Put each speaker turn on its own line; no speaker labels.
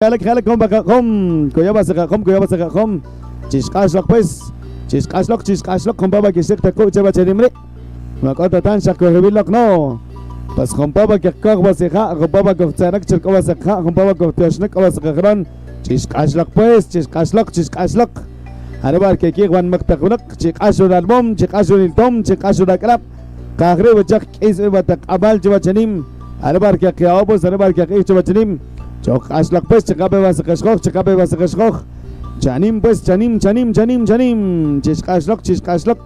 Khalik kom kuya basaka kom chisqaslok pues chisqaslok kompaba kisik taku cheba chenimri makota tan shakko rebilok no pas kompaba kekok basika kompaba koktarak chirko basaka kompaba koktashnak basakran chisqaslok pues chisqaslok harabar keki wan maktakunak chisqasul album chisqasul iltom chisqasul akrab kahre wajak is batak abal cheba chenim harabar keki abos harabar keki cheba chenim Cok aslak pues cekabe basakashkok Janim pues janim Ciskaslok